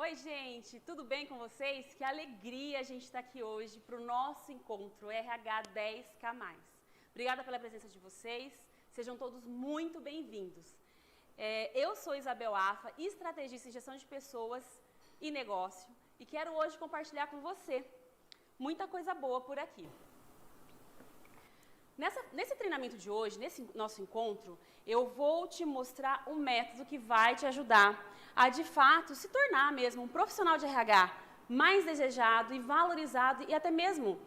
Oi, gente, tudo bem com vocês? Que alegria a gente estar aqui hoje para o nosso encontro RH 10K+. Obrigada pela presença de vocês, sejam todos muito bem-vindos. Eu sou Isabel Afa, estrategista em gestão de pessoas e negócio, e quero hoje compartilhar com você muita coisa boa por aqui. Nesse treinamento de hoje, nesse nosso encontro, eu vou te mostrar um método que vai te ajudar a, de fato, se tornar mesmo um profissional de RH mais desejado e valorizado e até mesmo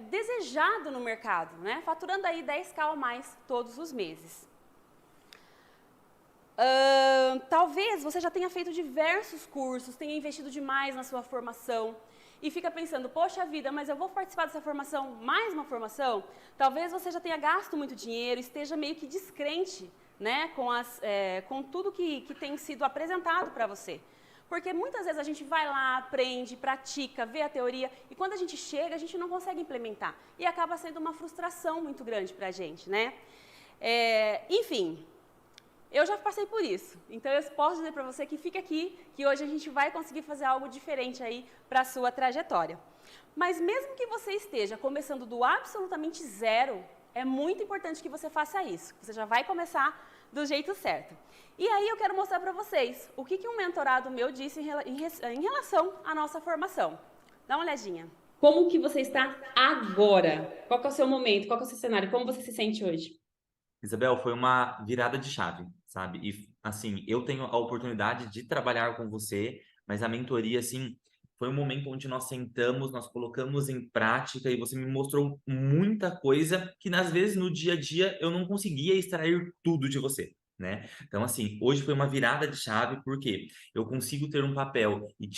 desejado no mercado, né? Faturando aí 10K ou mais todos os meses. Talvez você já tenha feito diversos cursos, tenha investido demais na sua formação, e fica pensando, poxa vida, mas eu vou participar dessa formação, mais uma formação? Talvez você já tenha gasto muito dinheiro, esteja meio que descrente, né, com tudo que tem sido apresentado para você. Porque muitas vezes a gente vai lá, aprende, pratica, vê a teoria, e quando a gente chega, a gente não consegue implementar. E acaba sendo uma frustração muito grande para a gente, né? Enfim, eu já passei por isso, então eu posso dizer para você que fica aqui, que hoje a gente vai conseguir fazer algo diferente aí para a sua trajetória. Mas mesmo que você esteja começando do absolutamente zero, é muito importante que você faça isso, que você já vai começar do jeito certo. E aí eu quero mostrar para vocês o que um mentorado meu disse em relação à nossa formação. Dá uma olhadinha. Como que você está agora? Qual que é o seu momento? Qual que é o seu cenário? Como você se sente hoje? Isabel, foi uma virada de chave, sabe? E, assim, eu tenho a oportunidade de trabalhar com você, mas a mentoria, assim, foi um momento onde nós sentamos, nós colocamos em prática e você me mostrou muita coisa que, às vezes, no dia a dia, eu não conseguia extrair tudo de você, né? Então, assim, hoje foi uma virada de chave, porque eu consigo ter um papel e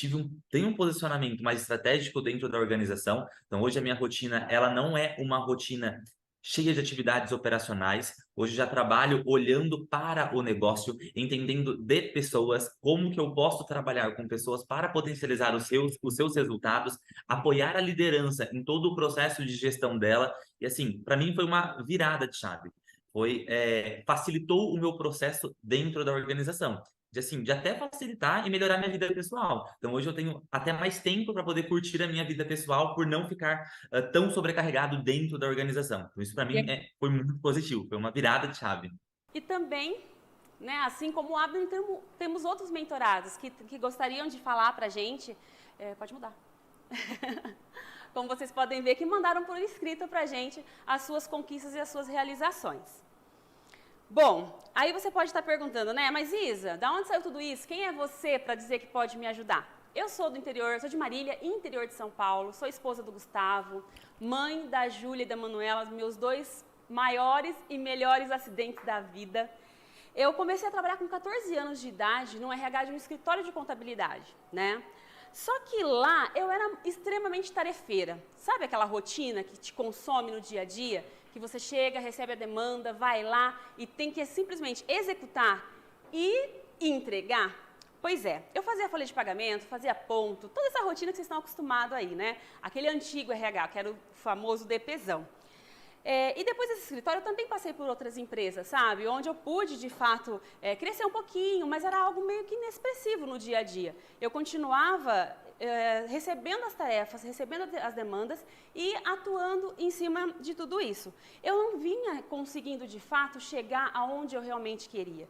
tenho um posicionamento mais estratégico dentro da organização. Então, hoje a minha rotina, ela não é uma rotina cheia de atividades operacionais. Hoje já trabalho olhando para o negócio, entendendo de pessoas, como que eu posso trabalhar com pessoas para potencializar os seus resultados, apoiar a liderança em todo o processo de gestão dela. E assim, para mim foi uma virada de chave. Facilitou o meu processo dentro da organização. De até facilitar e melhorar minha vida pessoal. Então, hoje eu tenho até mais tempo para poder curtir a minha vida pessoal por não ficar tão sobrecarregado dentro da organização. Então, isso para mim foi muito positivo, foi uma virada de chave. E também, né, assim como o Abner, temos outros mentorados que gostariam de falar para a gente. Pode mudar. Como vocês podem ver, que mandaram por escrito para a gente as suas conquistas e as suas realizações. Bom, aí você pode estar perguntando, né, mas Isa, da onde saiu tudo isso? Quem é você para dizer que pode me ajudar? Eu sou do interior, sou de Marília, interior de São Paulo, sou esposa do Gustavo, mãe da Júlia e da Manuela, meus dois maiores e melhores acidentes da vida. Eu comecei a trabalhar com 14 anos de idade no RH de um escritório de contabilidade, né? Só que lá eu era extremamente tarefeira. Sabe aquela rotina que te consome no dia a dia? Que você chega, recebe a demanda, vai lá e tem que simplesmente executar e entregar? Pois é, eu fazia folha de pagamento, fazia ponto, toda essa rotina que vocês estão acostumados aí, né? Aquele antigo RH, que era o famoso DPzão. E depois desse escritório, eu também passei por outras empresas, sabe? Onde eu pude, de fato, crescer um pouquinho, mas era algo meio que inexpressivo no dia a dia. Eu continuava recebendo as tarefas, recebendo as demandas e atuando em cima de tudo isso. Eu não vinha conseguindo, de fato, chegar aonde eu realmente queria.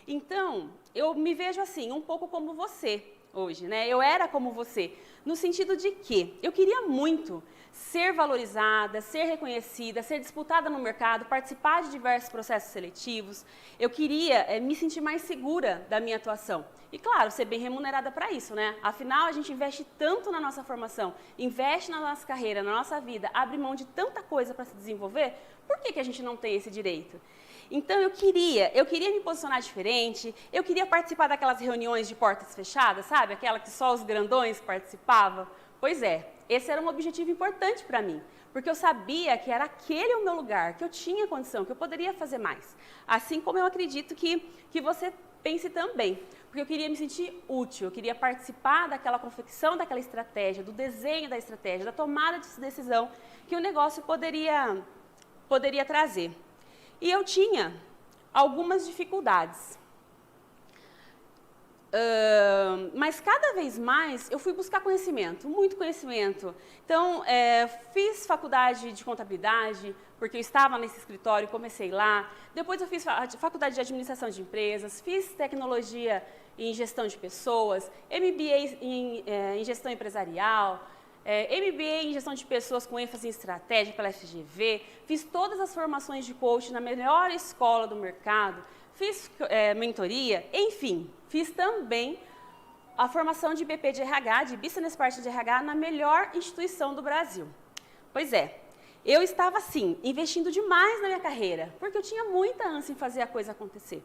Então, eu me vejo assim, um pouco como você hoje, né? Eu era como você, no sentido de que eu queria muito ser valorizada, ser reconhecida, ser disputada no mercado, participar de diversos processos seletivos. Eu queria me sentir mais segura da minha atuação. E, claro, ser bem remunerada para isso, né? Afinal, a gente investe tanto na nossa formação, investe na nossa carreira, na nossa vida, abre mão de tanta coisa para se desenvolver, por que a gente não tem esse direito? Então, eu queria me posicionar diferente, eu queria participar daquelas reuniões de portas fechadas, sabe? Aquela que só os grandões participavam. Pois é, esse era um objetivo importante para mim, porque eu sabia que era aquele o meu lugar, que eu tinha condição, que eu poderia fazer mais. Assim como eu acredito que você pense também, porque eu queria me sentir útil, eu queria participar daquela confecção daquela estratégia, do desenho da estratégia, da tomada de decisão que o negócio poderia trazer. E eu tinha algumas dificuldades. Mas cada vez mais eu fui buscar conhecimento, muito conhecimento. Então, fiz faculdade de contabilidade, porque eu estava nesse escritório, comecei lá. Depois eu fiz faculdade de administração de empresas, fiz tecnologia em gestão de pessoas, MBA em gestão empresarial, MBA em gestão de pessoas com ênfase em estratégia pela FGV, fiz todas as formações de coaching na melhor escola do mercado, fiz mentoria, enfim, fiz também a formação de BP de RH, de Business Partner de RH, na melhor instituição do Brasil. Pois é, eu estava, sim, investindo demais na minha carreira, porque eu tinha muita ânsia em fazer a coisa acontecer.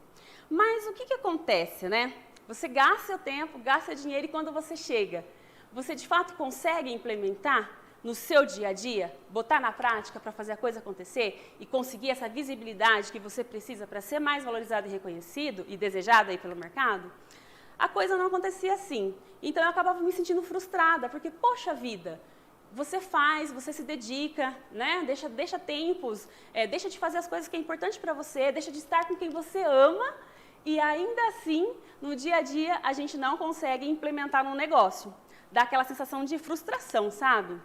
Mas o que acontece, né? Você gasta seu tempo, gasta seu dinheiro e quando você chega, você de fato consegue implementar no seu dia a dia, botar na prática para fazer a coisa acontecer e conseguir essa visibilidade que você precisa para ser mais valorizado e reconhecido e desejado aí pelo mercado? A coisa não acontecia assim. Então eu acabava me sentindo frustrada, porque, poxa vida, você faz, você se dedica, né? Deixa tempos, deixa de fazer as coisas que é importante para você, deixa de estar com quem você ama e ainda assim, no dia a dia, a gente não consegue implementar num negócio. Dá aquela sensação de frustração, sabe?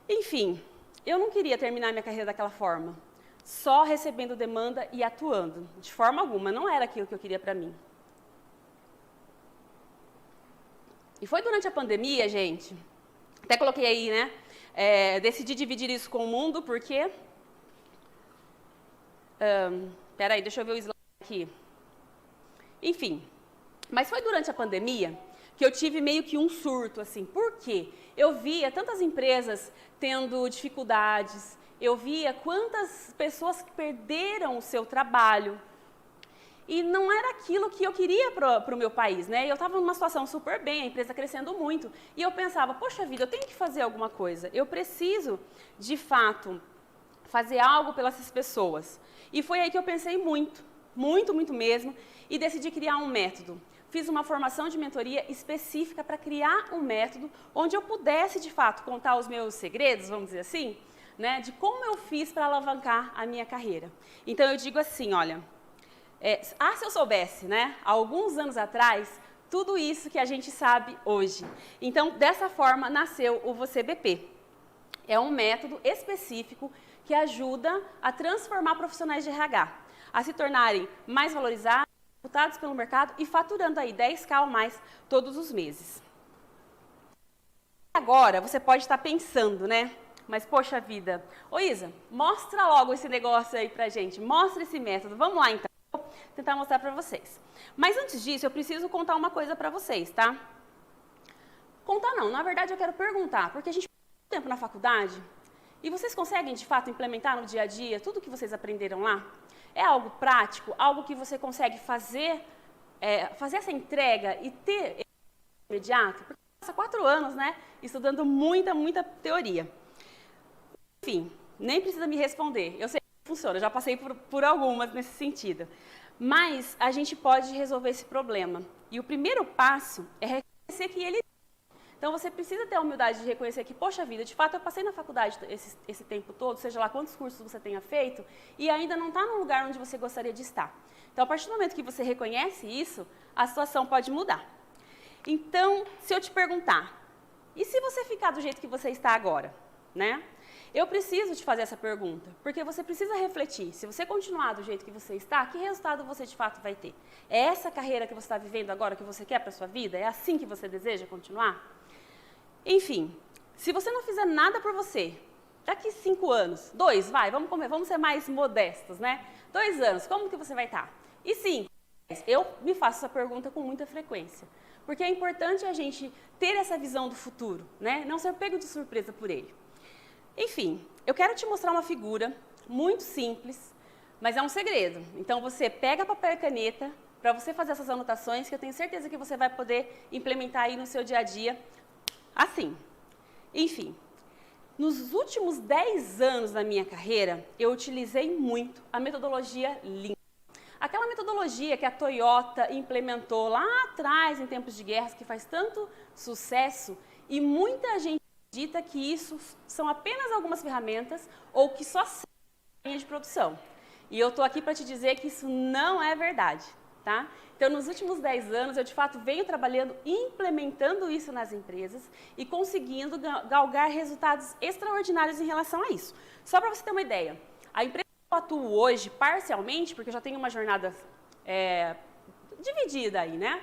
Enfim, eu não queria terminar minha carreira daquela forma, só recebendo demanda e atuando. De forma alguma, não era aquilo que eu queria para mim. E foi durante a pandemia, gente, até coloquei aí, né? Decidi dividir isso com o mundo, porque... peraí, deixa eu ver o slide aqui. Enfim, mas foi durante a pandemia que eu tive meio que um surto, assim. Por quê? Eu via tantas empresas tendo dificuldades, eu via quantas pessoas perderam o seu trabalho. E não era aquilo que eu queria para o meu país, né? Eu estava numa situação super bem, a empresa crescendo muito. E eu pensava, poxa vida, eu tenho que fazer alguma coisa. Eu preciso, de fato, fazer algo pelas pessoas. E foi aí que eu pensei muito, muito, muito mesmo, e decidi criar um método. Fiz uma formação de mentoria específica para criar um método onde eu pudesse, de fato, contar os meus segredos, vamos dizer assim, né? De como eu fiz para alavancar a minha carreira. Então, eu digo assim, olha... se eu soubesse, né, há alguns anos atrás, tudo isso que a gente sabe hoje. Então, dessa forma, nasceu o Você BP. É um método específico que ajuda a transformar profissionais de RH, a se tornarem mais valorizados, reputados pelo mercado e faturando aí 10K ou mais todos os meses. Agora, você pode estar pensando, né? Mas, poxa vida, ô Isa, mostra logo esse negócio aí pra gente, mostra esse método, vamos lá então. Tentar mostrar para vocês. Mas antes disso, eu preciso contar uma coisa para vocês, tá? Contar não, na verdade eu quero perguntar, porque a gente passa muito tempo na faculdade e vocês conseguem, de fato, implementar no dia a dia tudo que vocês aprenderam lá? É algo prático, algo que você consegue fazer essa entrega e ter imediato? Porque passa 4 anos, né, estudando muita, muita teoria. Enfim, nem precisa me responder, eu sei que funciona, eu já passei por algumas nesse sentido. Mas a gente pode resolver esse problema. E o primeiro passo é reconhecer que ele... Então, você precisa ter a humildade de reconhecer que, poxa vida, de fato, eu passei na faculdade esse tempo todo, seja lá quantos cursos você tenha feito, e ainda não está no lugar onde você gostaria de estar. Então, a partir do momento que você reconhece isso, a situação pode mudar. Então, se eu te perguntar, e se você ficar do jeito que você está agora, né? Eu preciso te fazer essa pergunta, porque você precisa refletir. Se você continuar do jeito que você está, que resultado você de fato vai ter? É essa carreira que você está vivendo agora que você quer para a sua vida? É assim que você deseja continuar? Enfim, se você não fizer nada por você, daqui 5 anos, 2, vamos ser mais modestos, né? 2 anos, como que você vai estar? E 5, eu me faço essa pergunta com muita frequência, porque é importante a gente ter essa visão do futuro, né? Não ser pego de surpresa por ele. Enfim, eu quero te mostrar uma figura muito simples, mas é um segredo. Então, você pega papel e caneta para você fazer essas anotações, que eu tenho certeza que você vai poder implementar aí no seu dia a dia, assim. Enfim, nos últimos 10 anos da minha carreira, eu utilizei muito a metodologia Lean. Aquela metodologia que a Toyota implementou lá atrás, em tempos de guerras, que faz tanto sucesso, e muita gente acredita que isso são apenas algumas ferramentas ou que só servem de produção. E eu estou aqui para te dizer que isso não é verdade. tá? Então, nos últimos 10 anos, eu de fato venho trabalhando e implementando isso nas empresas e conseguindo galgar resultados extraordinários em relação a isso. Só para você ter uma ideia, a empresa que eu atuo hoje, parcialmente, porque eu já tenho uma jornada dividida aí, né?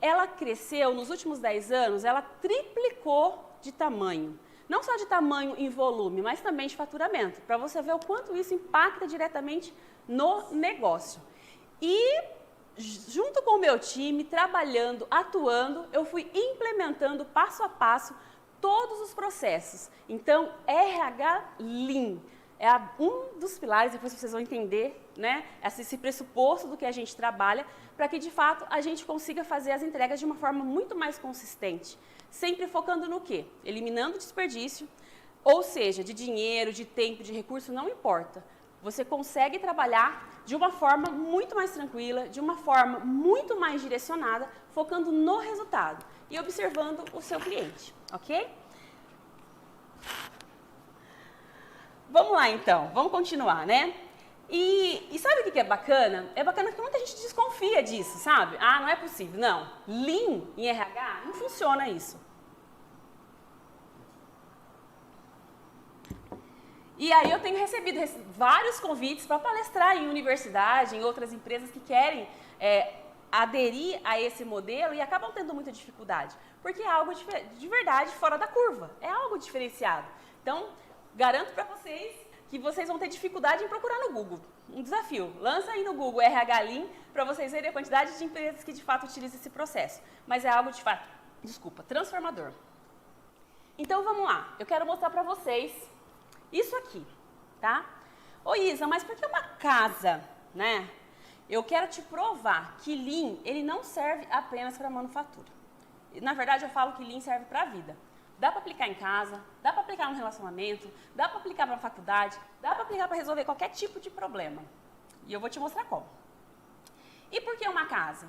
Ela cresceu, nos últimos 10 anos, ela triplicou de tamanho. Não só de tamanho em volume, mas também de faturamento, para você ver o quanto isso impacta diretamente no negócio. E, junto com o meu time, trabalhando, atuando, eu fui implementando passo a passo todos os processos. Então, RH Lean é um dos pilares, depois vocês vão entender, né, esse pressuposto do que a gente trabalha, para que, de fato, a gente consiga fazer as entregas de uma forma muito mais consistente. Sempre focando no quê? Eliminando desperdício, ou seja, de dinheiro, de tempo, de recurso, não importa. Você consegue trabalhar de uma forma muito mais tranquila, de uma forma muito mais direcionada, focando no resultado e observando o seu cliente, ok? Vamos lá, então. Vamos continuar, né? E sabe o que é bacana? É bacana que muita gente desconfia disso, sabe? Ah, não é possível. Não. Lean em RH, não funciona isso. E aí eu tenho recebido vários convites para palestrar em universidade, em outras empresas que querem aderir a esse modelo e acabam tendo muita dificuldade, porque é algo de verdade fora da curva, é algo diferenciado. Então, garanto para vocês que vocês vão ter dificuldade em procurar no Google. Um desafio, lança aí no Google RH Lean para vocês verem a quantidade de empresas que de fato utilizam esse processo. Mas é algo de fato, transformador. Então vamos lá, eu quero mostrar para vocês isso aqui, tá? Ô Isa, mas por que uma casa, né? Eu quero te provar que Lean, ele não serve apenas para manufatura. Na verdade, eu falo que Lean serve para a vida. Dá para aplicar em casa, dá para aplicar no relacionamento, dá para aplicar para a faculdade, dá para aplicar para resolver qualquer tipo de problema. E eu vou te mostrar como. E por que uma casa?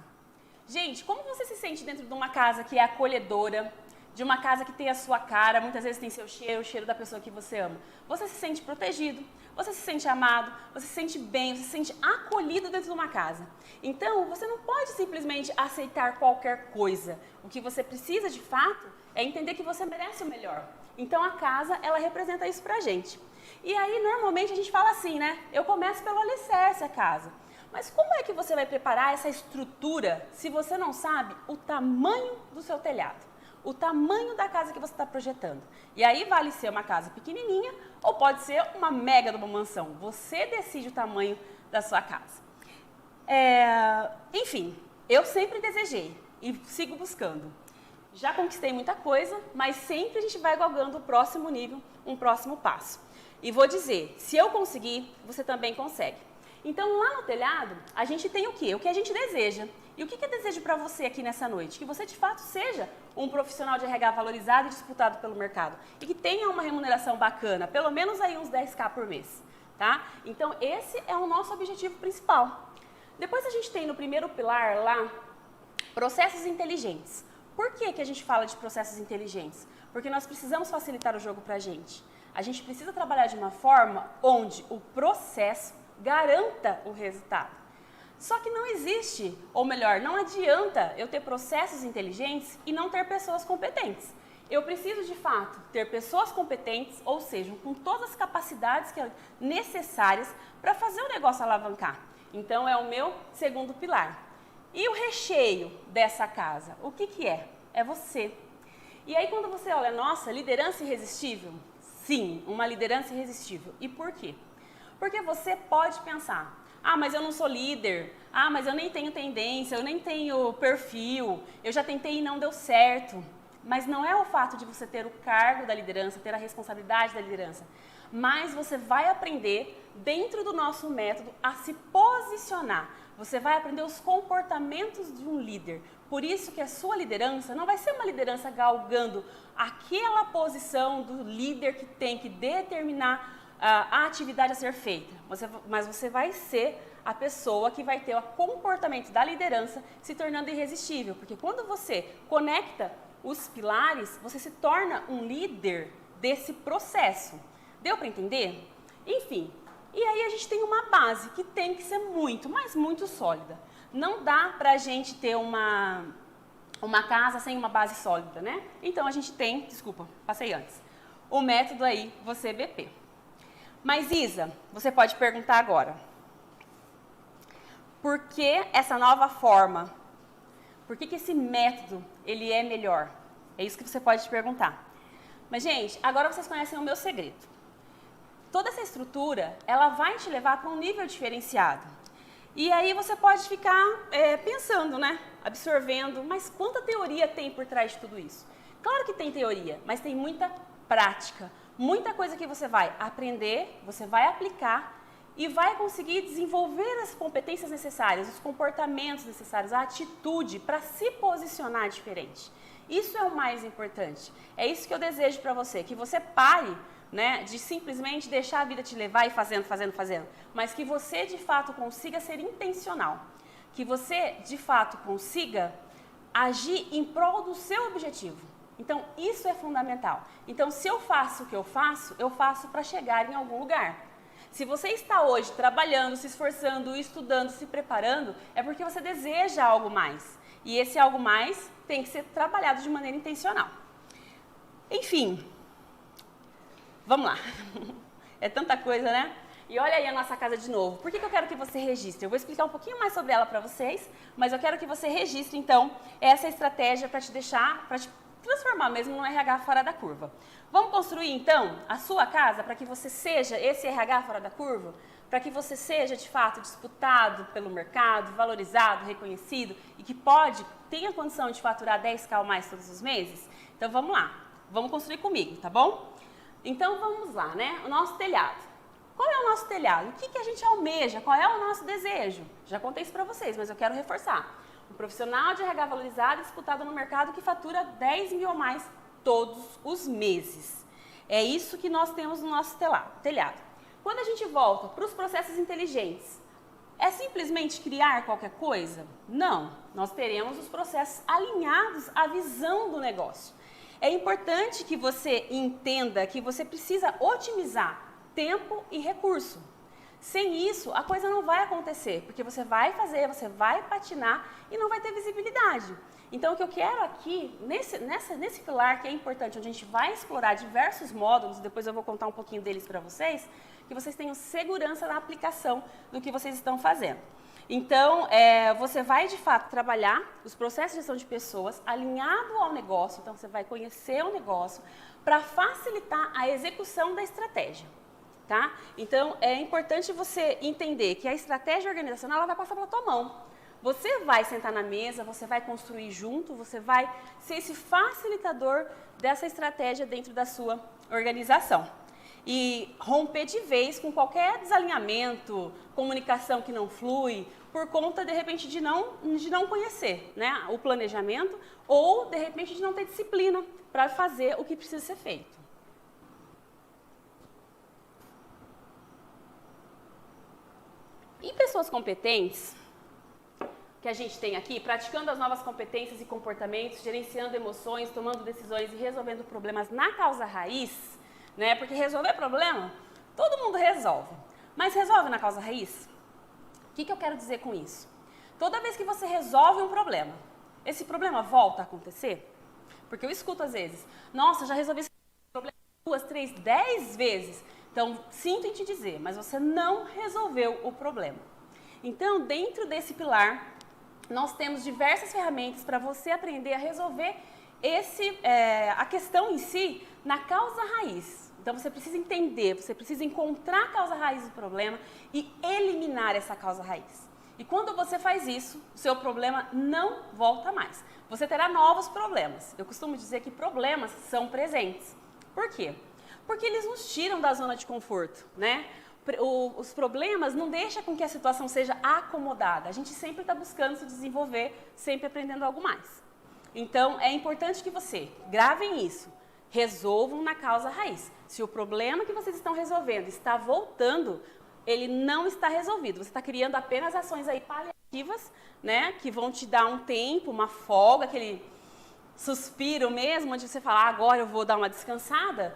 Gente, como você se sente dentro de uma casa que é acolhedora, de uma casa que tem a sua cara, muitas vezes tem seu cheiro, o cheiro da pessoa que você ama? Você se sente protegido, você se sente amado, você se sente bem, você se sente acolhido dentro de uma casa. Então, você não pode simplesmente aceitar qualquer coisa. O que você precisa, de fato, é entender que você merece o melhor. Então, a casa, ela representa isso pra gente. E aí, normalmente, a gente fala assim, né? Eu começo pelo alicerce, a casa. Mas como é que você vai preparar essa estrutura se você não sabe o tamanho do seu telhado? O tamanho da casa que você está projetando. E aí vale ser uma casa pequenininha ou pode ser uma mega de uma mansão. Você decide o tamanho da sua casa. Enfim, eu sempre desejei e sigo buscando. Já conquistei muita coisa, mas sempre a gente vai galgando o próximo nível, um próximo passo. E vou dizer, se eu conseguir, você também consegue. Então, lá no telhado, a gente tem o quê? O que a gente deseja. E o que eu desejo para você aqui nessa noite? Que você, de fato, seja um profissional de RH valorizado e disputado pelo mercado. E que tenha uma remuneração bacana, pelo menos aí uns 10.000 por mês, tá? Então, esse é o nosso objetivo principal. Depois a gente tem no primeiro pilar lá, processos inteligentes. Por que a gente fala de processos inteligentes? Porque nós precisamos facilitar o jogo para a gente. A gente precisa trabalhar de uma forma onde o processo garanta o resultado. Só que não existe, ou melhor, não adianta eu ter processos inteligentes e não ter pessoas competentes. Eu preciso, de fato, ter pessoas competentes, ou seja, com todas as capacidades necessárias para fazer o negócio alavancar. Então, é o meu segundo pilar. E o recheio dessa casa, o que é? É você. E aí, quando você olha, nossa, liderança irresistível? Sim, uma liderança irresistível. E por quê? Porque você pode pensar, ah, mas eu não sou líder, ah, mas eu nem tenho tendência, eu nem tenho perfil, eu já tentei e não deu certo. Mas não é o fato de você ter o cargo da liderança, ter a responsabilidade da liderança, mas você vai aprender, dentro do nosso método, a se posicionar. Você vai aprender os comportamentos de um líder. Por isso que a sua liderança não vai ser uma liderança galgando aquela posição do líder que tem que determinar a atividade a ser feita, mas você vai ser a pessoa que vai ter o comportamento da liderança se tornando irresistível, porque quando você conecta os pilares, você se torna um líder desse processo. Deu para entender? Enfim, e aí a gente tem uma base que tem que ser muito, mas muito sólida. não dá para a gente ter uma casa sem uma base sólida, né? Então a gente tem, desculpa, passei antes, o método aí, você BP. Mas Isa, você pode perguntar agora, por que essa nova forma? Por que esse método, ele é melhor? É isso que você pode te perguntar. Mas, gente, agora vocês conhecem o meu segredo. Toda essa estrutura, ela vai te levar para um nível diferenciado. E aí você pode ficar pensando, né? Absorvendo, mas quanta teoria tem por trás de tudo isso? Claro que tem teoria, mas tem muita prática. Muita coisa que você vai aprender, você vai aplicar e vai conseguir desenvolver as competências necessárias, os comportamentos necessários, a atitude para se posicionar diferente. Isso é o mais importante. É isso que eu desejo para você, que você pare, né, de simplesmente deixar a vida te levar e fazendo, mas que você de fato consiga ser intencional, que você de fato consiga agir em prol do seu objetivo. Então, isso é fundamental. Então, se eu faço o que eu faço para chegar em algum lugar. Se você está hoje trabalhando, se esforçando, estudando, se preparando, é porque você deseja algo mais. E esse algo mais tem que ser trabalhado de maneira intencional. Enfim, vamos lá. É tanta coisa, né? E olha aí a nossa casa de novo. Por que eu quero que você registre? Eu vou explicar um pouquinho mais sobre ela para vocês, mas eu quero que você registre, então, essa estratégia para te deixar, para te transformar mesmo no RH fora da curva. Vamos construir, então, a sua casa para que você seja esse RH fora da curva? Para que você seja, de fato, disputado pelo mercado, valorizado, reconhecido e que tenha condição de faturar 10K ou mais todos os meses? Então, vamos lá. Vamos construir comigo, tá bom? Então, vamos lá, né? O nosso telhado. Qual é o nosso telhado? O que a gente almeja? Qual é o nosso desejo? Já contei isso para vocês, mas eu quero reforçar. Um profissional de RH valorizado disputado no mercado que fatura 10 mil ou mais todos os meses. É isso que nós temos no nosso telhado. Quando a gente volta para os processos inteligentes, é simplesmente criar qualquer coisa? Não. Nós teremos os processos alinhados à visão do negócio. É importante que você entenda que você precisa otimizar tempo e recurso. Sem isso, a coisa não vai acontecer, porque você vai fazer, você vai patinar e não vai ter visibilidade. Então, o que eu quero aqui, nesse pilar que é importante, onde a gente vai explorar diversos módulos, depois eu vou contar um pouquinho deles para vocês, que vocês tenham segurança na aplicação do que vocês estão fazendo. Então, você vai, de fato, trabalhar os processos de gestão de pessoas alinhado ao negócio, então você vai conhecer o negócio para facilitar a execução da estratégia. Tá? Então, é importante você entender que a estratégia organizacional ela vai passar pela tua mão. Você vai sentar na mesa, você vai construir junto, você vai ser esse facilitador dessa estratégia dentro da sua organização. E romper de vez com qualquer desalinhamento, comunicação que não flui, por conta, de repente, de não conhecer, né, o planejamento ou, de repente, de não ter disciplina para fazer o que precisa ser feito. E pessoas competentes, que a gente tem aqui, praticando as novas competências e comportamentos, gerenciando emoções, tomando decisões e resolvendo problemas na causa raiz, né? Porque resolver problema, todo mundo resolve. Mas resolve na causa raiz? O que eu quero dizer com isso? Toda vez que você resolve um problema, esse problema volta a acontecer? Porque eu escuto às vezes, nossa, já resolvi esse problema 2, 3, 10 vezes. Então, sinto em te dizer, mas você não resolveu o problema. Então, dentro desse pilar, nós temos diversas ferramentas para você aprender a resolver a questão em si na causa raiz. Então, você precisa entender, você precisa encontrar a causa raiz do problema e eliminar essa causa raiz. E quando você faz isso, o seu problema não volta mais. Você terá novos problemas. Eu costumo dizer que problemas são presentes. Por quê? Porque eles nos tiram da zona de conforto, né? Os problemas não deixam com que a situação seja acomodada. A gente sempre está buscando se desenvolver, sempre aprendendo algo mais. Então, é importante que você gravem isso, resolvam na causa raiz. Se o problema que vocês estão resolvendo está voltando, ele não está resolvido. Você está criando apenas ações aí paliativas, né? Que vão te dar um tempo, uma folga, aquele suspiro mesmo, onde você fala, agora eu vou dar uma descansada.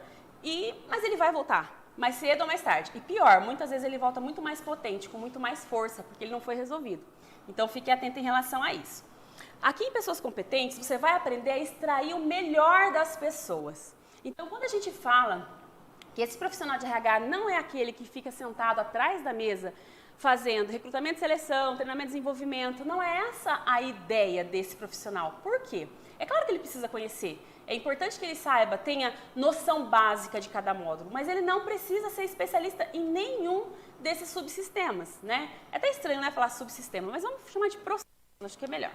Mas ele vai voltar, mais cedo ou mais tarde. E pior, muitas vezes ele volta muito mais potente, com muito mais força, porque ele não foi resolvido. Então, fique atento em relação a isso. Aqui em Pessoas Competentes, você vai aprender a extrair o melhor das pessoas. Então, quando a gente fala que esse profissional de RH não é aquele que fica sentado atrás da mesa fazendo recrutamento e seleção, treinamento e desenvolvimento, não é essa a ideia desse profissional. Por quê? É claro que ele precisa conhecer, é importante que ele saiba, tenha noção básica de cada módulo, mas ele não precisa ser especialista em nenhum desses subsistemas, né? É até estranho, né, falar subsistema, mas vamos chamar de processo, acho que é melhor.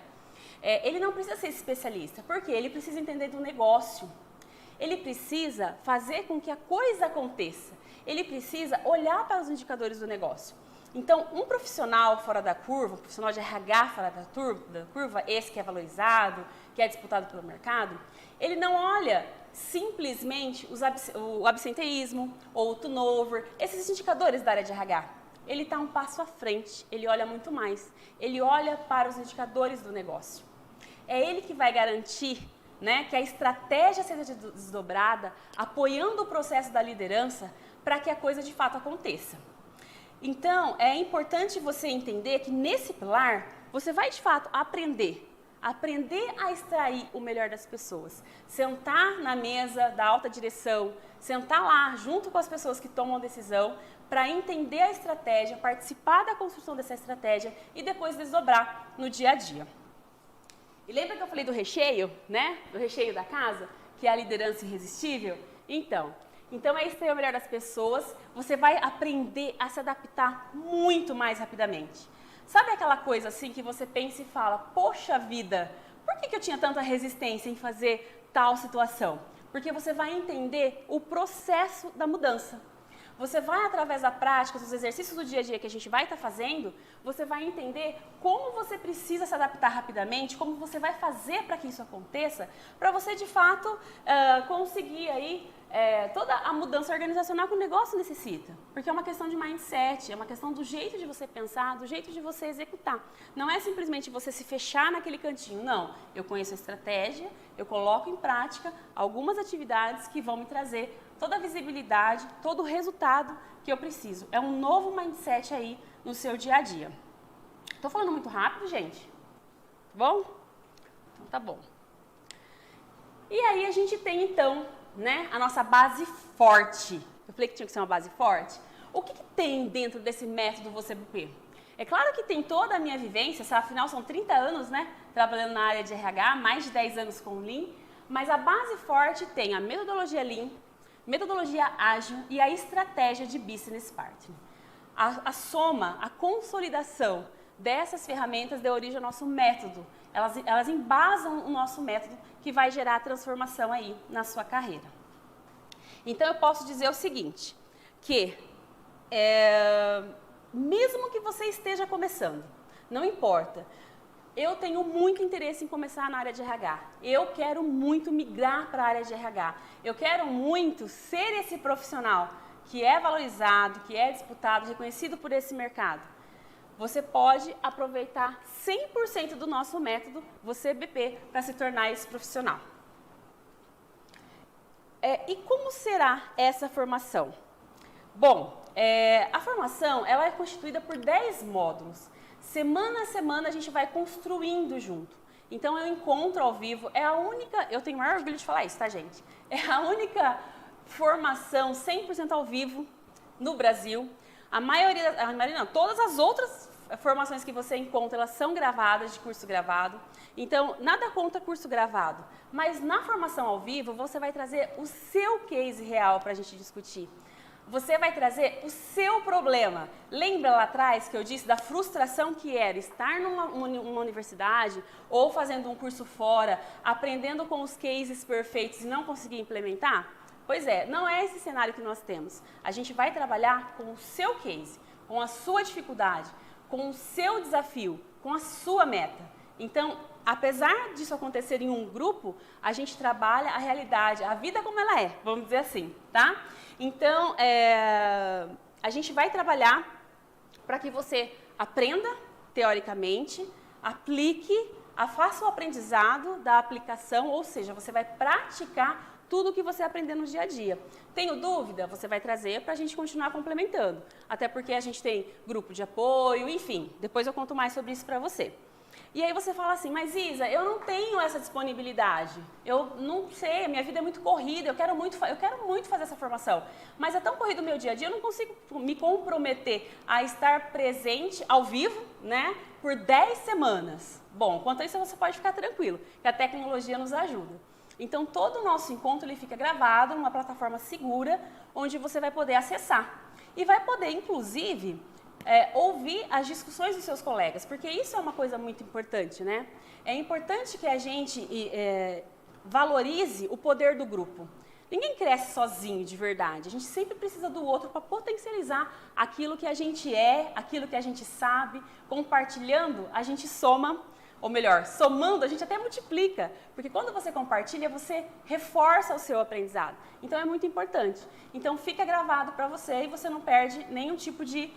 Ele não precisa ser especialista, porque ele precisa entender do negócio. Ele precisa fazer com que a coisa aconteça. Ele precisa olhar para os indicadores do negócio. Então, um profissional fora da curva, um profissional de RH fora da curva, esse que é valorizado, que é disputado pelo mercado, ele não olha simplesmente o absenteísmo ou o turnover, esses indicadores da área de RH. Ele está um passo à frente, ele olha muito mais. Ele olha para os indicadores do negócio. É ele que vai garantir, né, que a estratégia seja desdobrada, apoiando o processo da liderança para que a coisa de fato aconteça. Então, é importante você entender que nesse pilar, você vai de fato aprender a extrair o melhor das pessoas. Sentar na mesa da alta direção, sentar lá junto com as pessoas que tomam a decisão para entender a estratégia, participar da construção dessa estratégia e depois desdobrar no dia a dia. E lembra que eu falei do recheio, né? Do recheio da casa, que é a liderança irresistível? Então é extrair o melhor das pessoas, você vai aprender a se adaptar muito mais rapidamente. Sabe aquela coisa assim que você pensa e fala, poxa vida, por que eu tinha tanta resistência em fazer tal situação? Porque você vai entender o processo da mudança. Você vai, através da prática, dos exercícios do dia a dia que a gente vai estar fazendo, você vai entender como você precisa se adaptar rapidamente, como você vai fazer para que isso aconteça, para você, de fato, conseguir aí toda a mudança organizacional que o negócio necessita. Porque é uma questão de mindset, é uma questão do jeito de você pensar, do jeito de você executar. Não é simplesmente você se fechar naquele cantinho, não. Eu conheço a estratégia, eu coloco em prática algumas atividades que vão me trazer toda a visibilidade, todo o resultado que eu preciso. É um novo mindset aí no seu dia a dia. Tô falando muito rápido, gente? Bom? Então tá bom. E aí a gente tem então, né, a nossa base forte. Eu falei que tinha que ser uma base forte. O que tem dentro desse método Você BP? É claro que tem toda a minha vivência, afinal são 30 anos, né, trabalhando na área de RH, mais de 10 anos com Lean, mas a base forte tem a metodologia Lean, metodologia ágil e a estratégia de business partner. A soma, a consolidação dessas ferramentas deu origem ao nosso método. Elas embasam o nosso método que vai gerar transformação aí na sua carreira. Então, eu posso dizer o seguinte, que mesmo que você esteja começando, não importa, eu tenho muito interesse em começar na área de RH. Eu quero muito migrar para a área de RH. Eu quero muito ser esse profissional que é valorizado, que é disputado, reconhecido por esse mercado. Você pode aproveitar 100% do nosso método Você BP para se tornar esse profissional. E como será essa formação? Bom, a formação ela é constituída por 10 módulos. Semana a semana a gente vai construindo junto. Então, eu encontro ao vivo, é a única, eu tenho o maior orgulho de falar isso, tá, gente? É a única formação 100% ao vivo no Brasil. A maioria não, todas as outras formações que você encontra, elas são gravadas, de curso gravado. Então, nada contra curso gravado. Mas na formação ao vivo, você vai trazer o seu case real para a gente discutir. Você vai trazer o seu problema. Lembra lá atrás que eu disse da frustração que era estar numa universidade ou fazendo um curso fora, aprendendo com os cases perfeitos e não conseguir implementar? Pois é, não é esse cenário que nós temos. A gente vai trabalhar com o seu case, com a sua dificuldade, com o seu desafio, com a sua meta. Então, apesar disso acontecer em um grupo, a gente trabalha a realidade, a vida como ela é, vamos dizer assim, tá? Então, a gente vai trabalhar para que você aprenda teoricamente, aplique, faça o aprendizado da aplicação, ou seja, você vai praticar tudo o que você aprender no dia a dia. Tenho dúvida? Você vai trazer para a gente continuar complementando. Até porque a gente tem grupo de apoio, enfim. Depois eu conto mais sobre isso para você. E aí você fala assim, mas Isa, eu não tenho essa disponibilidade. Eu não sei, minha vida é muito corrida, eu quero muito fazer essa formação. Mas é tão corrido o meu dia a dia, eu não consigo me comprometer a estar presente ao vivo, né, por 10 semanas. Bom, quanto a isso você pode ficar tranquilo, que a tecnologia nos ajuda. Então, todo o nosso encontro ele fica gravado numa plataforma segura, onde você vai poder acessar. E vai poder, inclusive, ouvir as discussões dos seus colegas, porque isso é uma coisa muito importante, né? É importante que a gente valorize o poder do grupo. Ninguém cresce sozinho de verdade, a gente sempre precisa do outro para potencializar aquilo que a gente é, aquilo que a gente sabe. Compartilhando, a gente soma, ou melhor, somando, a gente até multiplica, porque quando você compartilha, você reforça o seu aprendizado. Então é muito importante. Então fica gravado para você e você não perde nenhum tipo de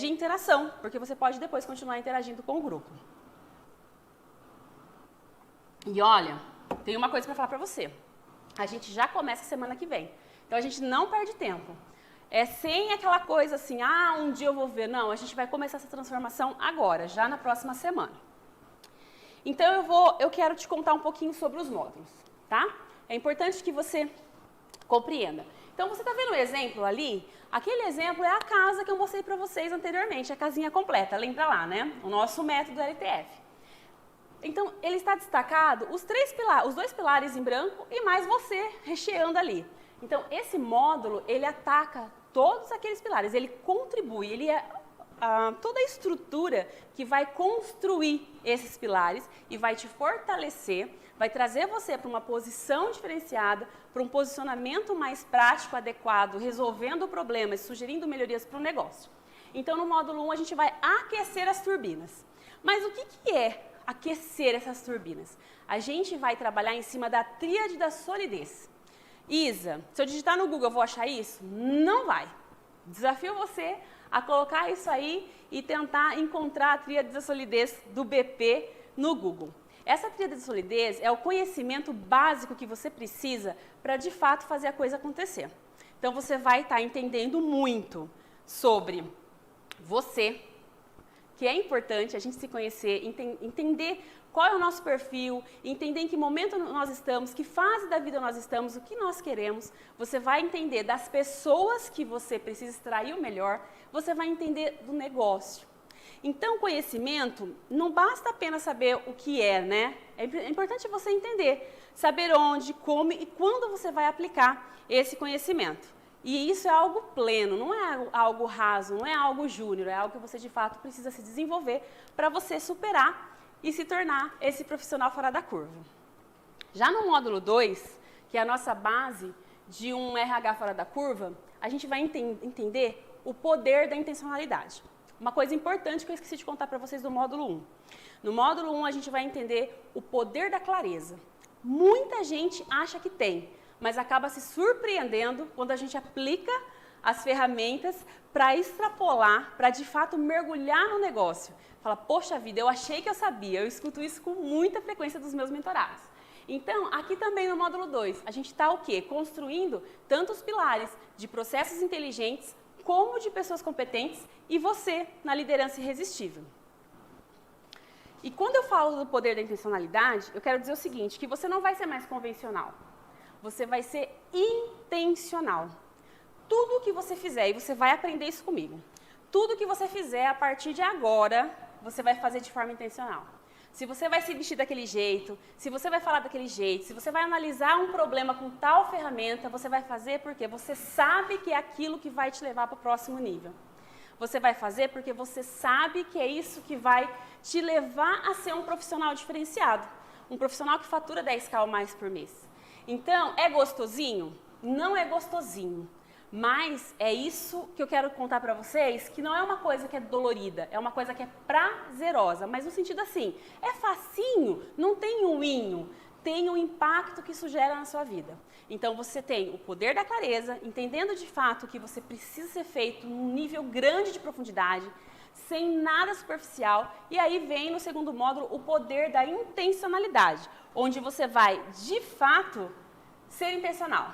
interação, porque você pode depois continuar interagindo com o grupo. E olha, tem uma coisa para falar para você. A gente já começa semana que vem, então a gente não perde tempo. É sem aquela coisa assim, um dia eu vou ver. Não, a gente vai começar essa transformação agora, já na próxima semana. Então eu quero te contar um pouquinho sobre os módulos, tá? É importante que você compreenda. Então você está vendo o exemplo ali? Aquele exemplo é a casa que eu mostrei para vocês anteriormente, a casinha completa, lembra lá, né? O nosso método LTF. Então ele está destacado os dois pilares em branco e mais você recheando ali. Então esse módulo ele ataca todos aqueles pilares, ele contribui, ele é toda a estrutura que vai construir esses pilares e vai te fortalecer, vai trazer você para uma posição diferenciada, para um posicionamento mais prático, adequado, resolvendo problemas, sugerindo melhorias para o negócio. Então, no módulo 1, a gente vai aquecer as turbinas. Mas o que é aquecer essas turbinas? A gente vai trabalhar em cima da tríade da solidez. Isa, se eu digitar no Google, eu vou achar isso? Não vai. Desafio você a colocar isso aí e tentar encontrar a tríade da solidez do BP no Google. Essa tríade da solidez é o conhecimento básico que você precisa para, de fato, fazer a coisa acontecer. Então, você vai estar entendendo muito sobre você, que é importante a gente se conhecer, entender qual é o nosso perfil, entender em que momento nós estamos, que fase da vida nós estamos, o que nós queremos. Você vai entender das pessoas que você precisa extrair o melhor, você vai entender do negócio. Então, conhecimento não basta apenas saber o que é, né? É importante você entender, saber onde, como e quando você vai aplicar esse conhecimento. E isso é algo pleno, não é algo raso, não é algo júnior, é algo que você de fato precisa se desenvolver para você superar e se tornar esse profissional fora da curva. Já no módulo 2, que é a nossa base de um RH fora da curva, a gente vai entender o poder da intencionalidade. Uma coisa importante que eu esqueci de contar para vocês do módulo 1. No módulo 1, a gente vai entender o poder da clareza. Muita gente acha que tem, mas acaba se surpreendendo quando a gente aplica as ferramentas para extrapolar, para de fato mergulhar no negócio. Fala, poxa vida, eu achei que eu sabia. Eu escuto isso com muita frequência dos meus mentorados. Então, aqui também no módulo 2, a gente está o quê? Construindo tanto os pilares de processos inteligentes, como de pessoas competentes e você na liderança irresistível. E quando eu falo do poder da intencionalidade, eu quero dizer o seguinte, que você não vai ser mais convencional. Você vai ser intencional. Tudo o que você fizer, e você vai aprender isso comigo, tudo que você fizer a partir de agora, você vai fazer de forma intencional. Se você vai se vestir daquele jeito, se você vai falar daquele jeito, se você vai analisar um problema com tal ferramenta, você vai fazer porque você sabe que é aquilo que vai te levar para o próximo nível. Você vai fazer porque você sabe que é isso que vai te levar a ser um profissional diferenciado. Um profissional que fatura 10.000 ou mais por mês. Então, é gostosinho? Não é gostosinho. Mas é isso que eu quero contar para vocês, que não é uma coisa que é dolorida, é uma coisa que é prazerosa, mas no sentido assim, é facinho, não tem um inho, tem um impacto que isso gera na sua vida. Então você tem o poder da clareza, entendendo de fato que você precisa ser feito num nível grande de profundidade, sem nada superficial, e aí vem no segundo módulo o poder da intencionalidade, onde você vai de fato ser intencional.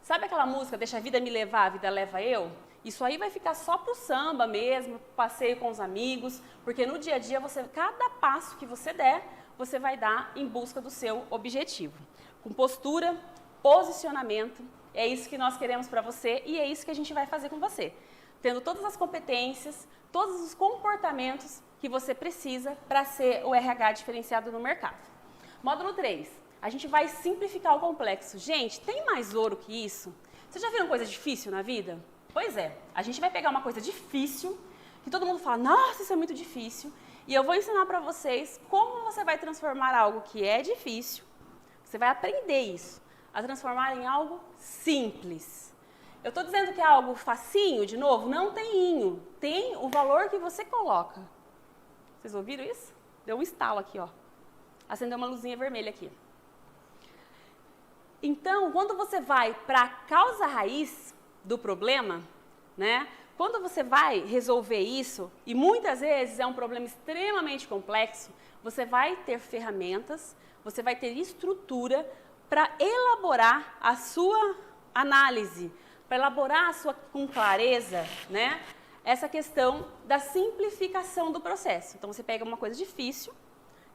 Sabe aquela música, Deixa a Vida Me Levar, a Vida Leva Eu? Isso aí vai ficar só pro samba mesmo, passeio com os amigos, porque no dia a dia, cada passo que você der, você vai dar em busca do seu objetivo. Com postura, posicionamento, é isso que nós queremos para você e é isso que a gente vai fazer com você. Tendo todas as competências, todos os comportamentos que você precisa para ser o RH diferenciado no mercado. Módulo 3, a gente vai simplificar o complexo. Gente, tem mais ouro que isso? Vocês já viram coisa difícil na vida? Pois é, a gente vai pegar uma coisa difícil, que todo mundo fala, nossa, isso é muito difícil, e eu vou ensinar para vocês como você vai transformar algo que é difícil, você vai aprender isso, a transformar em algo simples. Eu estou dizendo que é algo facinho, de novo? Não tem tem o valor que você coloca. Vocês ouviram isso? Deu um estalo aqui, ó. Acendeu uma luzinha vermelha aqui. Então, quando você vai para a causa raiz do problema, né? Quando você vai resolver isso, e muitas vezes é um problema extremamente complexo, você vai ter ferramentas, você vai ter estrutura para elaborar a sua análise, para elaborar com clareza, né? Essa questão da simplificação do processo. Então, você pega uma coisa difícil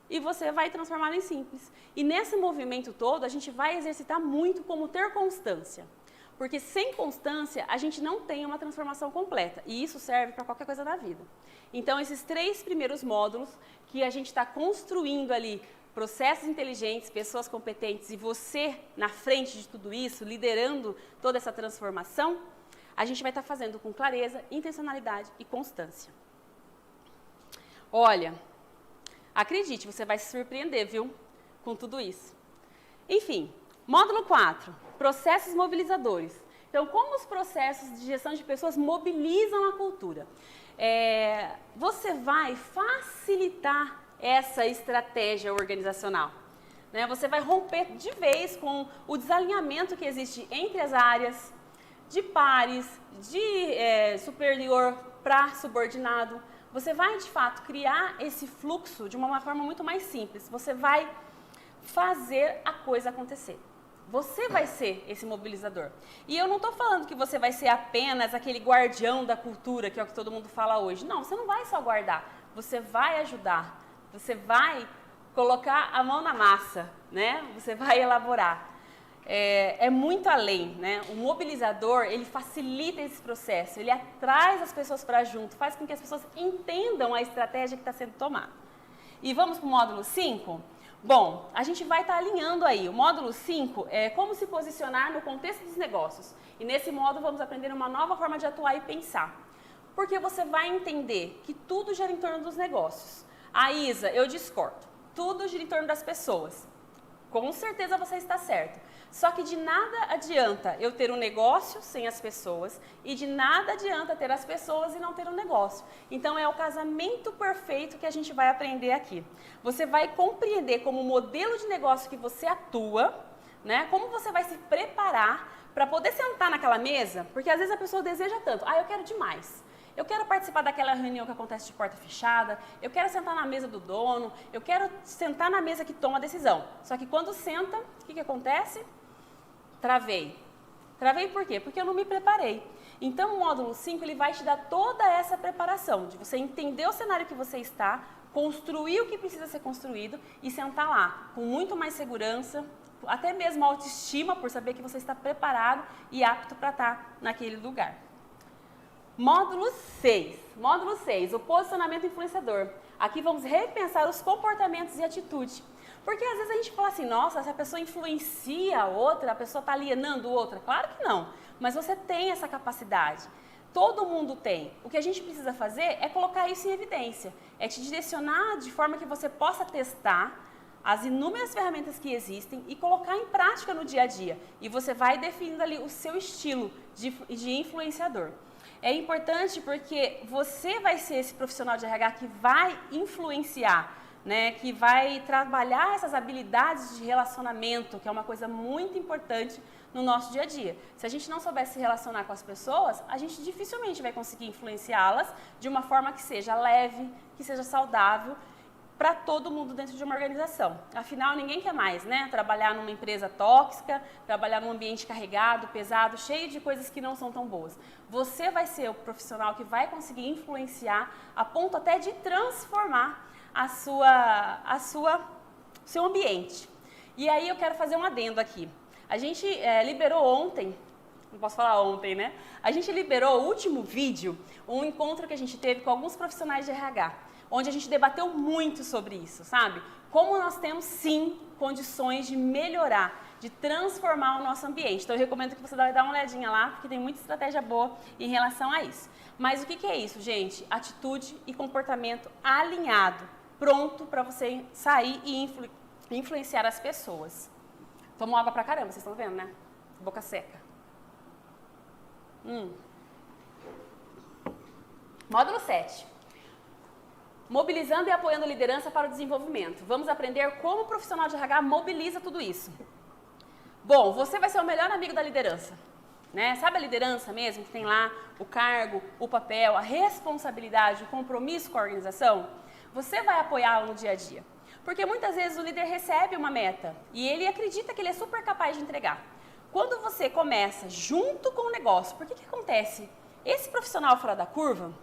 e você vai transformá-la em simples. E nesse movimento todo, a gente vai exercitar muito como ter constância. Porque sem constância, a gente não tem uma transformação completa. E isso serve para qualquer coisa da vida. Então, esses 3 primeiros módulos que a gente está construindo ali, processos inteligentes, pessoas competentes e você na frente de tudo isso, liderando toda essa transformação, a gente vai estar fazendo com clareza, intencionalidade e constância. Olha, acredite, você vai se surpreender, viu? Com tudo isso. Enfim, módulo 4, processos mobilizadores. Então, como os processos de gestão de pessoas mobilizam a cultura? Você vai facilitar essa estratégia organizacional. Né? Você vai romper de vez com o desalinhamento que existe entre as áreas, de pares, de superior para subordinado. Você vai, de fato, criar esse fluxo de uma forma muito mais simples. Você vai fazer a coisa acontecer. Você vai ser esse mobilizador. E eu não estou falando que você vai ser apenas aquele guardião da cultura, que é o que todo mundo fala hoje. Não, você não vai só guardar. Você vai ajudar. Você vai colocar a mão na massa, né? Você vai elaborar. É muito além, né? O mobilizador, ele facilita esse processo, ele atrai as pessoas para junto, faz com que as pessoas entendam a estratégia que está sendo tomada. E vamos para o módulo 5? Bom, a gente vai estar alinhando aí. O módulo 5 é como se posicionar no contexto dos negócios. E nesse módulo vamos aprender uma nova forma de atuar e pensar. Porque você vai entender que tudo gira em torno dos negócios. A Isa, eu discordo. Tudo gira em torno das pessoas. Com certeza você está certo. Só que de nada adianta eu ter um negócio sem as pessoas e de nada adianta ter as pessoas e não ter um negócio. Então, é o casamento perfeito que a gente vai aprender aqui. Você vai compreender como modelo de negócio que você atua, né? Como você vai se preparar para poder sentar naquela mesa, porque às vezes a pessoa deseja tanto. Eu quero demais. Eu quero participar daquela reunião que acontece de porta fechada, eu quero sentar na mesa do dono, eu quero sentar na mesa que toma a decisão. Só que quando senta, o que acontece? Travei. Travei por quê? Porque eu não me preparei. Então, o módulo 5, ele vai te dar toda essa preparação, de você entender o cenário que você está, construir o que precisa ser construído e sentar lá com muito mais segurança, até mesmo autoestima, por saber que você está preparado e apto para estar naquele lugar. Módulo 6. Módulo 6, o posicionamento influenciador. Aqui vamos repensar os comportamentos e atitude. Porque às vezes a gente fala assim, nossa, se a pessoa influencia a outra, a pessoa está alienando outra. Claro que não, mas você tem essa capacidade. Todo mundo tem. O que a gente precisa fazer é colocar isso em evidência. É te direcionar de forma que você possa testar as inúmeras ferramentas que existem e colocar em prática no dia a dia. E você vai definindo ali o seu estilo de influenciador. É importante porque você vai ser esse profissional de RH que vai influenciar, né, que vai trabalhar essas habilidades de relacionamento, que é uma coisa muito importante no nosso dia a dia. Se a gente não souber se relacionar com as pessoas, a gente dificilmente vai conseguir influenciá-las de uma forma que seja leve, que seja saudável para todo mundo dentro de uma organização. Afinal, ninguém quer mais, né? Trabalhar numa empresa tóxica, trabalhar num ambiente carregado, pesado, cheio de coisas que não são tão boas. Você vai ser o profissional que vai conseguir influenciar a ponto até de transformar seu ambiente. E aí eu quero fazer um adendo aqui. A gente liberou ontem, não posso falar ontem, né? A gente liberou o último vídeo, um encontro que a gente teve com alguns profissionais de RH, onde a gente debateu muito sobre isso, sabe? Como nós temos, sim, condições de melhorar, de transformar o nosso ambiente. Então, eu recomendo que você dê uma olhadinha lá, porque tem muita estratégia boa em relação a isso. Mas o que é isso, gente? Atitude e comportamento alinhado, pronto para você sair e influenciar as pessoas. Tomo água pra caramba, vocês estão vendo, né? Boca seca. Módulo 7. Mobilizando e apoiando a liderança para o desenvolvimento. Vamos aprender como o profissional de RH mobiliza tudo isso. Bom, você vai ser o melhor amigo da liderança, né? Sabe a liderança mesmo, que tem lá o cargo, o papel, a responsabilidade, o compromisso com a organização? Você vai apoiá-lo no dia a dia. Porque muitas vezes o líder recebe uma meta e ele acredita que ele é super capaz de entregar. Quando você começa junto com o negócio, por que acontece? Esse profissional fora da curva,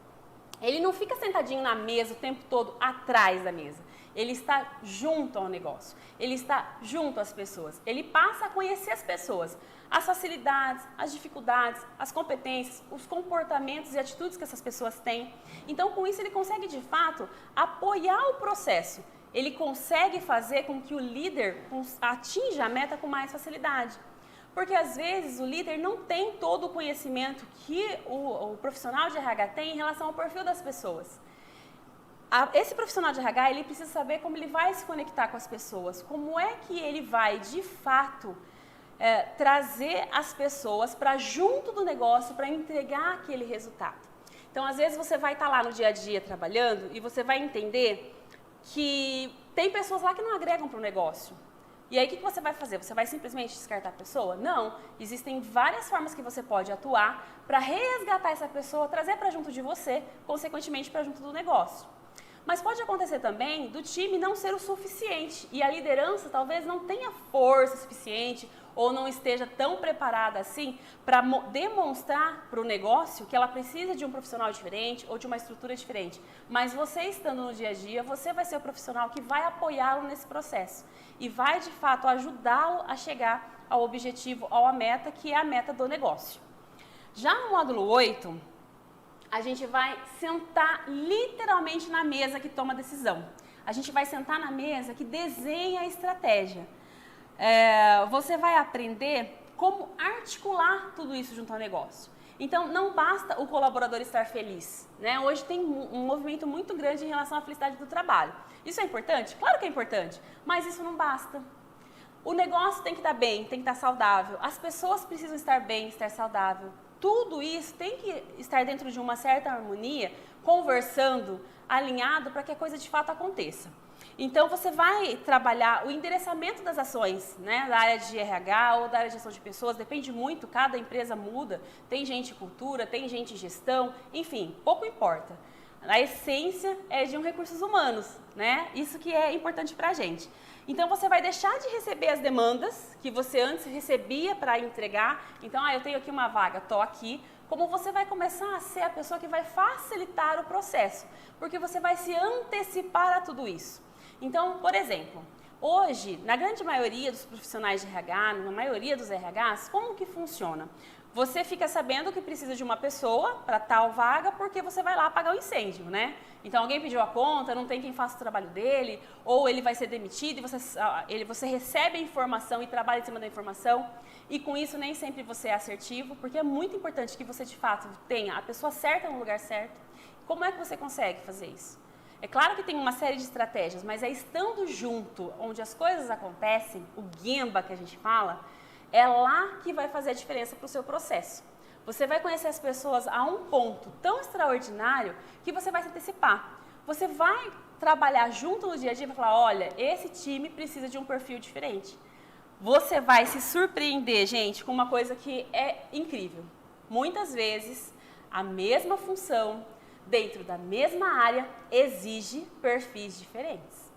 ele não fica sentadinho na mesa o tempo todo atrás da mesa. Ele está junto ao negócio, ele está junto às pessoas. Ele passa a conhecer as pessoas, as facilidades, as dificuldades, as competências, os comportamentos e atitudes que essas pessoas têm. Então, com isso, ele consegue, de fato, apoiar o processo. Ele consegue fazer com que o líder atinja a meta com mais facilidade. Porque, às vezes, o líder não tem todo o conhecimento que o profissional de RH tem em relação ao perfil das pessoas. Esse profissional de RH, ele precisa saber como ele vai se conectar com as pessoas, como é que ele vai, de fato, trazer as pessoas para junto do negócio para entregar aquele resultado. Então, às vezes, você vai estar lá no dia a dia trabalhando e você vai entender que tem pessoas lá que não agregam para o negócio. E aí, o que você vai fazer? Você vai simplesmente descartar a pessoa? Não. Existem várias formas que você pode atuar para resgatar essa pessoa, trazer para junto de você, consequentemente para junto do negócio. Mas pode acontecer também do time não ser o suficiente e a liderança talvez não tenha força suficiente ou não esteja tão preparada assim para demonstrar para o negócio que ela precisa de um profissional diferente ou de uma estrutura diferente. Mas você estando no dia a dia, você vai ser o profissional que vai apoiá-lo nesse processo e vai, de fato, ajudá-lo a chegar ao objetivo, à meta, que é a meta do negócio. Já no módulo 8, a gente vai sentar literalmente na mesa que toma a decisão. A gente vai sentar na mesa que desenha a estratégia. Você vai aprender como articular tudo isso junto ao negócio. Então, não basta o colaborador estar feliz, né? Hoje tem um movimento muito grande em relação à felicidade do trabalho. Isso é importante? Claro que é importante, mas isso não basta. O negócio tem que estar bem, tem que estar saudável. As pessoas precisam estar bem, estar saudável. Tudo isso tem que estar dentro de uma certa harmonia, conversando, alinhado, para que a coisa de fato aconteça. Então, você vai trabalhar o endereçamento das ações, né, da área de RH ou da área de gestão de pessoas, depende muito, cada empresa muda, tem gente em cultura, tem gente em gestão, enfim, pouco importa. A essência é de recursos humanos, né? Isso que é importante para a gente. Então, você vai deixar de receber as demandas que você antes recebia para entregar. Então, eu tenho aqui uma vaga, estou aqui. Como você vai começar a ser a pessoa que vai facilitar o processo, porque você vai se antecipar a tudo isso. Então, por exemplo, hoje, na grande maioria dos profissionais de RH, na maioria dos RHs, como que funciona? Você fica sabendo que precisa de uma pessoa para tal vaga porque você vai lá apagar o incêndio, né? Então, alguém pediu a conta, não tem quem faça o trabalho dele, ou ele vai ser demitido e você recebe a informação e trabalha em cima da informação. E com isso, nem sempre você é assertivo, porque é muito importante que você, de fato, tenha a pessoa certa no lugar certo. Como é que você consegue fazer isso? É claro que tem uma série de estratégias, mas é estando junto, onde as coisas acontecem, o Gemba que a gente fala, é lá que vai fazer a diferença para o seu processo. Você vai conhecer as pessoas a um ponto tão extraordinário que você vai se antecipar. Você vai trabalhar junto no dia a dia e vai falar, olha, esse time precisa de um perfil diferente. Você vai se surpreender, gente, com uma coisa que é incrível. Muitas vezes, a mesma função, dentro da mesma área, exige perfis diferentes.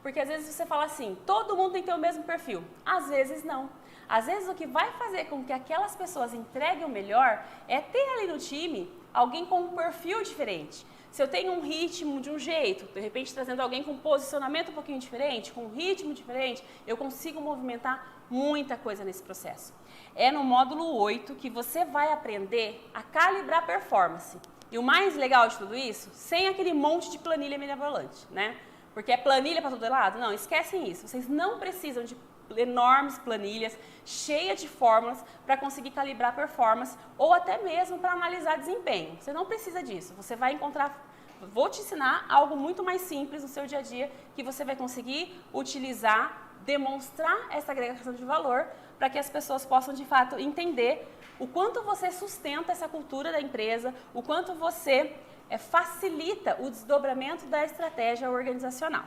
Porque às vezes você fala assim, todo mundo tem que ter o mesmo perfil. Às vezes não. Às vezes o que vai fazer com que aquelas pessoas entreguem o melhor é ter ali no time alguém com um perfil diferente. Se eu tenho um ritmo de um jeito, de repente trazendo alguém com um posicionamento um pouquinho diferente, com um ritmo diferente, eu consigo movimentar muita coisa nesse processo. É no módulo 8 que você vai aprender a calibrar performance. E o mais legal de tudo isso, sem aquele monte de planilha mirabolante, né? Porque é planilha para todo lado? Não, esquecem isso. Vocês não precisam de enormes planilhas, cheias de fórmulas para conseguir calibrar performance ou até mesmo para analisar desempenho. Você não precisa disso. Você vai encontrar, vou te ensinar algo muito mais simples no seu dia a dia que você vai conseguir utilizar, demonstrar essa agregação de valor para que as pessoas possam de fato entender o quanto você sustenta essa cultura da empresa, o quanto você facilita o desdobramento da estratégia organizacional.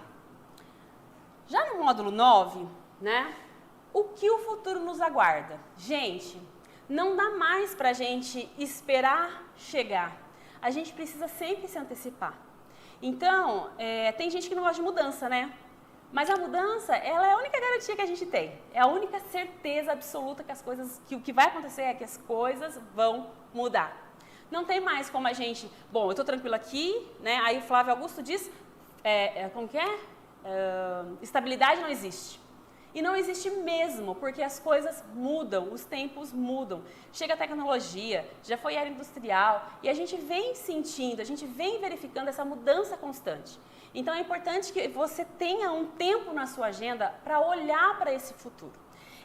Já no módulo 9, né, o que o futuro nos aguarda? Gente, não dá mais para a gente esperar chegar. A gente precisa sempre se antecipar. Então, tem gente que não gosta de mudança, né? Mas a mudança, ela é a única garantia que a gente tem. É a única certeza absoluta que o que vai acontecer é que as coisas vão mudar. Não tem mais como a gente... Bom, eu estou tranquilo aqui, né? Aí o Flávio Augusto diz... como que é? Estabilidade não existe. E não existe mesmo, porque as coisas mudam, os tempos mudam. Chega a tecnologia, já foi era industrial, e a gente vem sentindo, a gente vem verificando essa mudança constante. Então é importante que você tenha um tempo na sua agenda para olhar para esse futuro.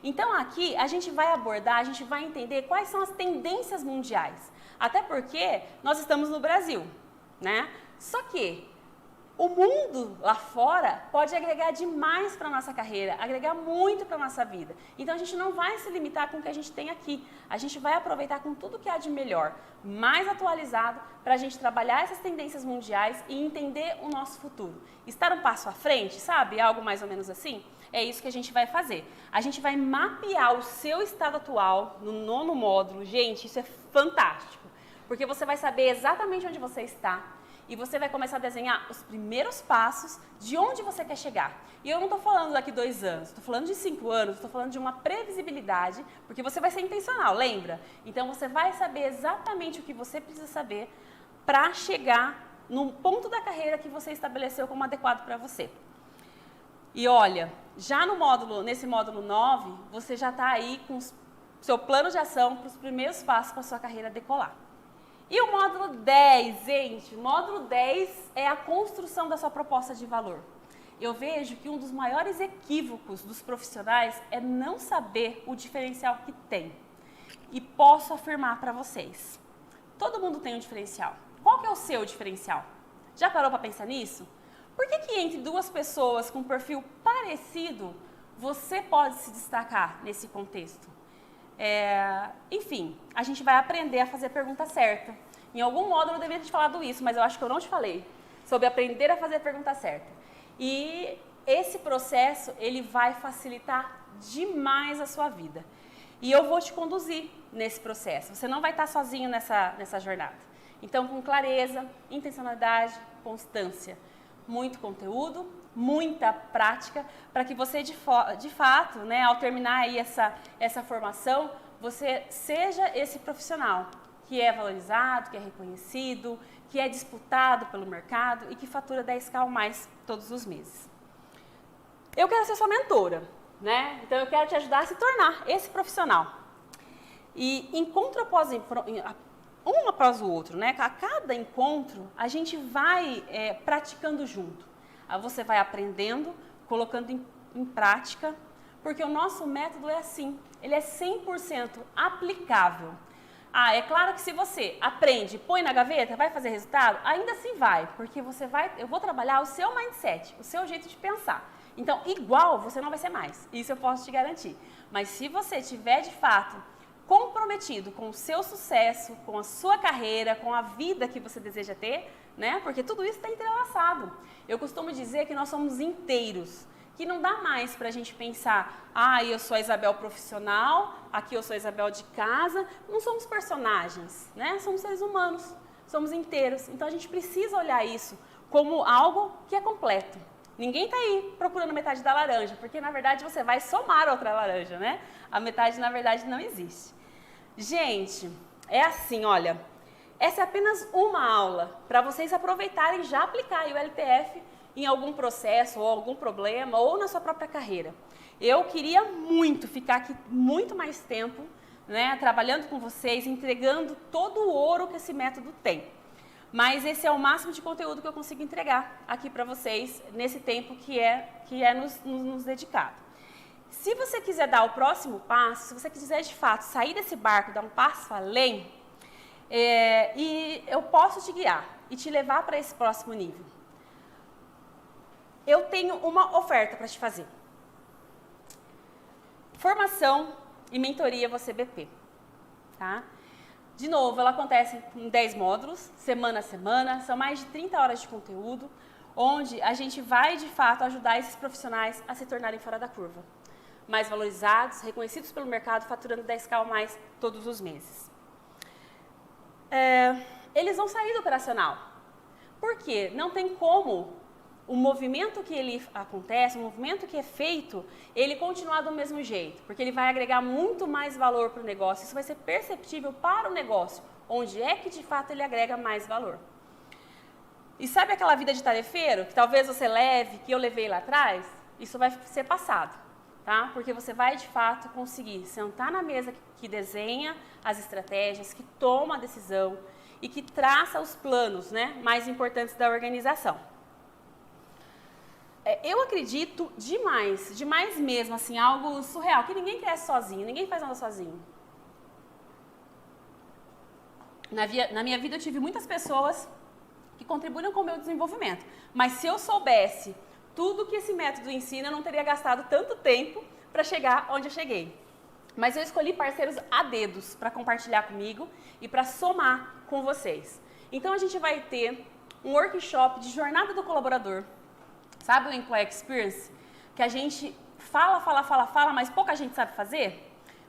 Então aqui a gente vai abordar, a gente vai entender quais são as tendências mundiais. Até porque nós estamos no Brasil, né? Só que o mundo lá fora pode agregar demais para a nossa carreira, agregar muito para a nossa vida. Então a gente não vai se limitar com o que a gente tem aqui. A gente vai aproveitar com tudo que há de melhor, mais atualizado, para a gente trabalhar essas tendências mundiais e entender o nosso futuro. Estar um passo à frente, sabe? Algo mais ou menos assim? É isso que a gente vai fazer. A gente vai mapear o seu estado atual no 9º módulo. Gente, isso é fantástico, porque você vai saber exatamente onde você está. E você vai começar a desenhar os primeiros passos de onde você quer chegar. E eu não estou falando daqui 2 anos, estou falando de 5 anos, estou falando de uma previsibilidade, porque você vai ser intencional, lembra? Então você vai saber exatamente o que você precisa saber para chegar no ponto da carreira que você estabeleceu como adequado para você. E olha, já nesse módulo 9, você já está aí com o seu plano de ação para os primeiros passos para a sua carreira decolar. E o módulo 10, gente, o módulo 10 é a construção da sua proposta de valor. Eu vejo que um dos maiores equívocos dos profissionais é não saber o diferencial que tem. E posso afirmar para vocês, todo mundo tem um diferencial. Qual que é o seu diferencial? Já parou para pensar nisso? Por que entre 2 pessoas com um perfil parecido, você pode se destacar nesse contexto? Enfim, a gente vai aprender a fazer a pergunta certa. Em algum módulo eu deveria ter te falado isso, mas eu acho que eu não te falei sobre aprender a fazer a pergunta certa. E esse processo, ele vai facilitar demais a sua vida. E eu vou te conduzir nesse processo. Você não vai estar sozinho nessa jornada. Então, com clareza, intencionalidade, constância, muito conteúdo, muita prática, para que você, de fato, né, ao terminar aí essa formação, você seja esse profissional que é valorizado, que é reconhecido, que é disputado pelo mercado e que fatura 10K ou mais todos os meses. Eu quero ser sua mentora, né? Então eu quero te ajudar a se tornar esse profissional. E encontro após um após o outro, né? A cada encontro a gente vai praticando junto. Aí você vai aprendendo, colocando em prática, porque o nosso método é assim, ele é 100% aplicável. Ah, é claro que se você aprende, põe na gaveta, vai fazer resultado, ainda assim vai, porque eu vou trabalhar o seu mindset, o seu jeito de pensar. Então, igual você não vai ser mais, isso eu posso te garantir. Mas se você tiver de fato comprometido com o seu sucesso, com a sua carreira, com a vida que você deseja ter, né? Porque tudo isso está entrelaçado. Eu costumo dizer que nós somos inteiros, que não dá mais para a gente pensar, eu sou a Isabel profissional, aqui eu sou a Isabel de casa. Não somos personagens, né? Somos seres humanos, somos inteiros. Então a gente precisa olhar isso como algo que é completo. Ninguém está aí procurando metade da laranja, porque na verdade você vai somar outra laranja, né? A metade na verdade não existe. Gente, é assim, olha, essa é apenas uma aula para vocês aproveitarem e já aplicar o LTF em algum processo ou algum problema ou na sua própria carreira. Eu queria muito ficar aqui muito mais tempo, né, trabalhando com vocês, entregando todo o ouro que esse método tem. Mas esse é o máximo de conteúdo que eu consigo entregar aqui para vocês nesse tempo que é nos dedicado. Se você quiser dar o próximo passo, se você quiser de fato sair desse barco, dar um passo além, e eu posso te guiar e te levar para esse próximo nível. Eu tenho uma oferta para te fazer. Formação e mentoria Você BP, tá? De novo, ela acontece em 10 módulos, semana a semana, são mais de 30 horas de conteúdo, onde a gente vai, de fato, ajudar esses profissionais a se tornarem fora da curva. Mais valorizados, reconhecidos pelo mercado, faturando 10K ou mais todos os meses. Eles vão sair do operacional. Por quê? Não tem como o movimento que ele acontece, o movimento que é feito, ele continuar do mesmo jeito, porque ele vai agregar muito mais valor para o negócio, isso vai ser perceptível para o negócio, onde é que de fato ele agrega mais valor. E sabe aquela vida de tarefeiro, que talvez você leve, que eu levei lá atrás? Isso vai ser passado, tá? Porque você vai de fato conseguir sentar na mesa que desenha as estratégias, que toma a decisão e que traça os planos, né, mais importantes da organização. Eu acredito demais mesmo, assim, algo surreal, que ninguém cresce sozinho, ninguém faz nada sozinho. Na minha vida eu tive muitas pessoas que contribuíram com o meu desenvolvimento, mas se eu soubesse tudo que esse método ensina, eu não teria gastado tanto tempo para chegar onde eu cheguei. Mas eu escolhi parceiros a dedos para compartilhar comigo e para somar com vocês. Então a gente vai ter um workshop de jornada do colaborador. Sabe o Employee Experience? Que a gente fala, mas pouca gente sabe fazer?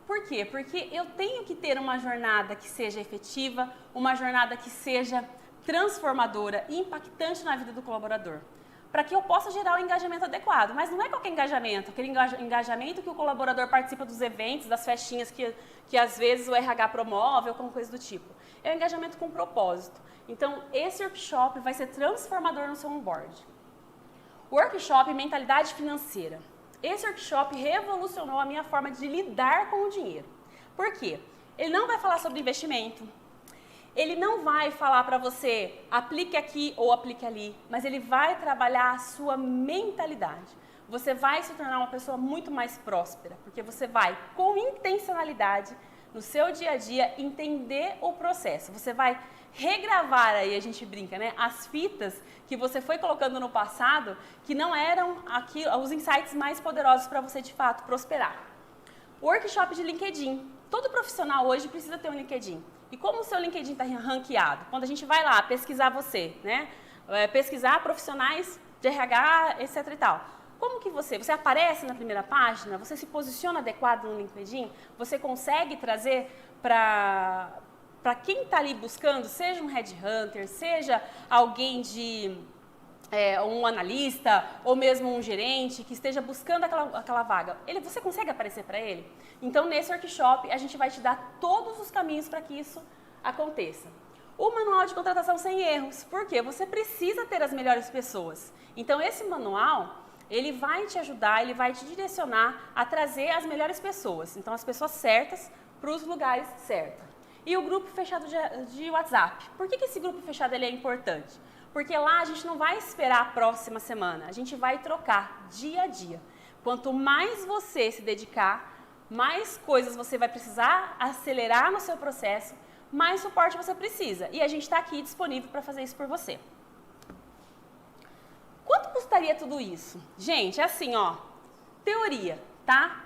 Por quê? Porque eu tenho que ter uma jornada que seja efetiva, uma jornada que seja transformadora e impactante na vida do colaborador, para que eu possa gerar o engajamento adequado. Mas não é qualquer engajamento, aquele engajamento que o colaborador participa dos eventos, das festinhas que às vezes o RH promove ou alguma coisa do tipo. É um engajamento com propósito. Então, esse workshop vai ser transformador no seu onboard. Workshop Mentalidade Financeira. Esse workshop revolucionou a minha forma de lidar com o dinheiro. Por quê? Ele não vai falar sobre investimento, ele não vai falar para você aplique aqui ou aplique ali, mas ele vai trabalhar a sua mentalidade. Você vai se tornar uma pessoa muito mais próspera, porque você vai, com intencionalidade, no seu dia a dia, entender o processo. Você vai regravar aí, a gente brinca, né? As fitas que você foi colocando no passado, que não eram aqui, os insights mais poderosos para você, de fato, prosperar. Workshop de LinkedIn. Todo profissional hoje precisa ter um LinkedIn. E como o seu LinkedIn está ranqueado? Quando a gente vai lá pesquisar você, né? Pesquisar profissionais de RH, etc e tal. Como que você aparece na primeira página? Você se posiciona adequado no LinkedIn? Você consegue trazer para quem está ali buscando, seja um headhunter, seja alguém um analista ou mesmo um gerente que esteja buscando aquela vaga, você consegue aparecer para ele? Então, nesse workshop, a gente vai te dar todos os caminhos para que isso aconteça. O manual de contratação sem erros, porque você precisa ter as melhores pessoas. Então, esse manual, ele vai te ajudar, ele vai te direcionar a trazer as melhores pessoas. Então, as pessoas certas para os lugares certos. E o grupo fechado de WhatsApp. Por que esse grupo fechado ele é importante? Porque lá a gente não vai esperar a próxima semana, a gente vai trocar dia a dia. Quanto mais você se dedicar, mais coisas você vai precisar acelerar no seu processo, mais suporte você precisa. E a gente está aqui disponível para fazer isso por você. Quanto custaria tudo isso? Gente, é assim, ó, teoria, tá?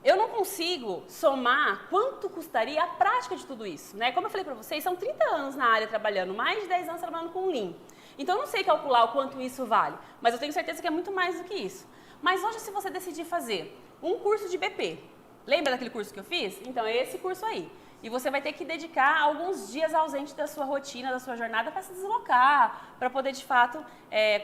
Eu não consigo somar quanto custaria a prática de tudo isso, né? Como eu falei para vocês, são 30 anos na área trabalhando, mais de 10 anos trabalhando com Lean. Então, eu não sei calcular o quanto isso vale, mas eu tenho certeza que é muito mais do que isso. Mas hoje, se você decidir fazer um curso de BP, lembra daquele curso que eu fiz? Então, é esse curso aí. E você vai ter que dedicar alguns dias ausente da sua rotina, da sua jornada, para se deslocar, para poder, de fato,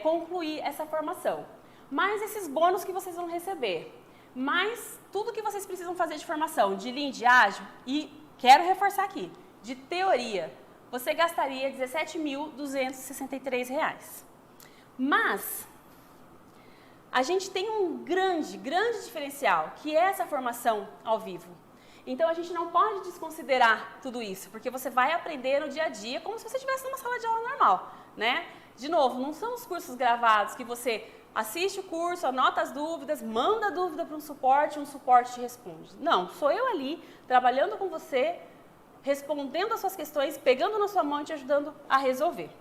concluir essa formação. mais esses bônus que vocês vão receber, mais tudo que vocês precisam fazer de formação, de Lean, de ágil, e quero reforçar aqui, de teoria, você gastaria R$ 17.263. Mas a gente tem um grande diferencial, que é essa formação ao vivo. Então, a gente não pode desconsiderar tudo isso, porque você vai aprender no dia a dia como se você estivesse numa sala de aula normal, né? De novo, não são os cursos gravados que você assiste o curso, anota as dúvidas, manda a dúvida para um suporte te responde. Não, sou eu ali, trabalhando com você, respondendo as suas questões, pegando na sua mão e te ajudando a resolver.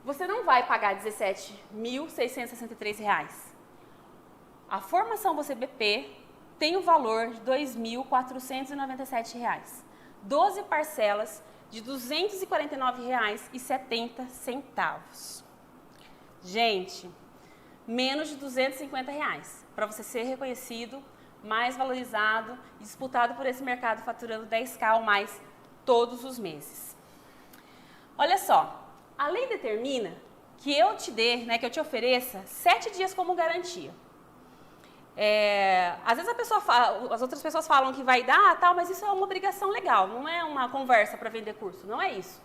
Você não vai pagar R$ 17.663. A formação CBP tem o valor de R$ 2.497. 12 parcelas de R$ 249,70. Gente, menos de R$ 250 para você ser reconhecido, mais valorizado e disputado por esse mercado faturando 10K ou mais todos os meses. Olha só, a lei determina que eu te dê, né, que eu te ofereça 7 dias como garantia. Às vezes as outras pessoas falam que vai dar, tal, mas isso é uma obrigação legal, não é uma conversa para vender curso, não é isso.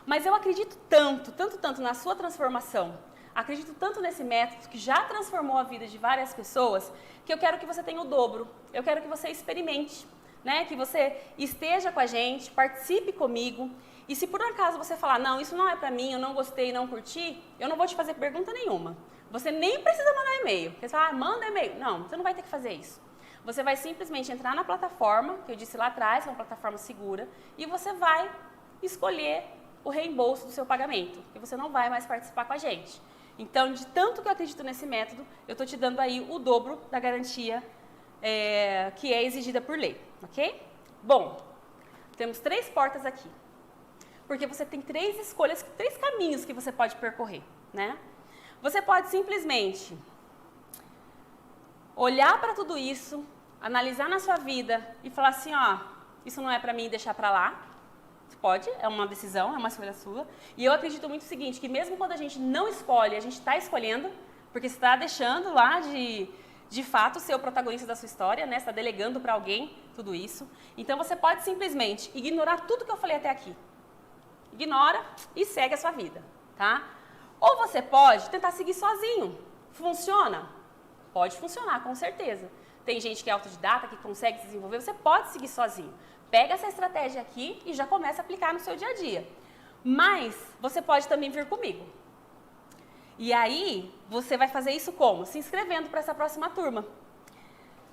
Mas eu acredito tanto na sua transformação, acredito tanto nesse método que já transformou a vida de várias pessoas, que eu quero que você tenha o dobro, eu quero que você experimente, né? Que você esteja com a gente, participe comigo, e se por acaso você falar, não, isso não é para mim, eu não gostei, não curti, eu não vou te fazer pergunta nenhuma. Você nem precisa mandar e-mail. Você fala, manda e-mail. Não, você não vai ter que fazer isso. Você vai simplesmente entrar na plataforma, que eu disse lá atrás, que é uma plataforma segura, e você vai escolher o reembolso do seu pagamento, e você não vai mais participar com a gente. Então, de tanto que eu acredito nesse método, eu estou te dando aí o dobro da garantia que é exigida por lei, ok? Bom, temos 3 portas aqui, porque você tem 3 escolhas, 3 caminhos que você pode percorrer, né? Você pode simplesmente olhar para tudo isso, analisar na sua vida e falar assim, ó, isso não é para mim, deixar para lá. Você pode, é uma decisão, é uma escolha sua. E eu acredito muito o seguinte, que mesmo quando a gente não escolhe, a gente está escolhendo, porque você está deixando lá de fato ser o protagonista da sua história, né? Você está delegando para alguém tudo isso. Então você pode simplesmente ignorar tudo que eu falei até aqui. Ignora e segue a sua vida, tá? Ou você pode tentar seguir sozinho. Funciona? Pode funcionar, com certeza. Tem gente que é autodidata, que consegue se desenvolver, você pode seguir sozinho. Pega essa estratégia aqui e já começa a aplicar no seu dia a dia. Mas você pode também vir comigo. E aí, você vai fazer isso como? Se inscrevendo para essa próxima turma.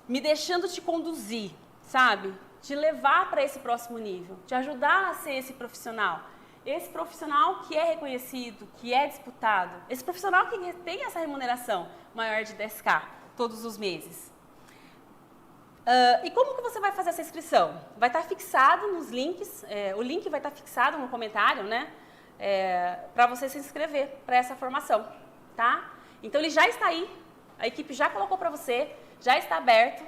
Me deixando te conduzir, sabe? Te levar para esse próximo nível. Te ajudar a ser esse profissional. Esse profissional que é reconhecido, que é disputado, esse profissional que tem essa remuneração maior de 10K todos os meses. E como que você vai fazer essa inscrição? Vai estar fixado nos links, o link vai estar fixado no comentário, né? Para você se inscrever para essa formação, tá? Então ele já está aí, a equipe já colocou para você, já está aberto.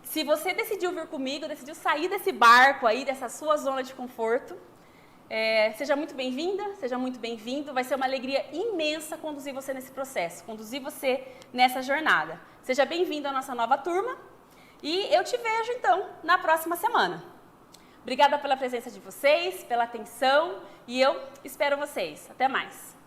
Se você decidiu vir comigo, decidiu sair desse barco aí, dessa sua zona de conforto, seja muito bem-vinda, seja muito bem-vindo. Vai ser uma alegria imensa conduzir você nesse processo, conduzir você nessa jornada. Seja bem-vindo à nossa nova turma e eu te vejo, então, na próxima semana. Obrigada pela presença de vocês, pela atenção e eu espero vocês. Até mais!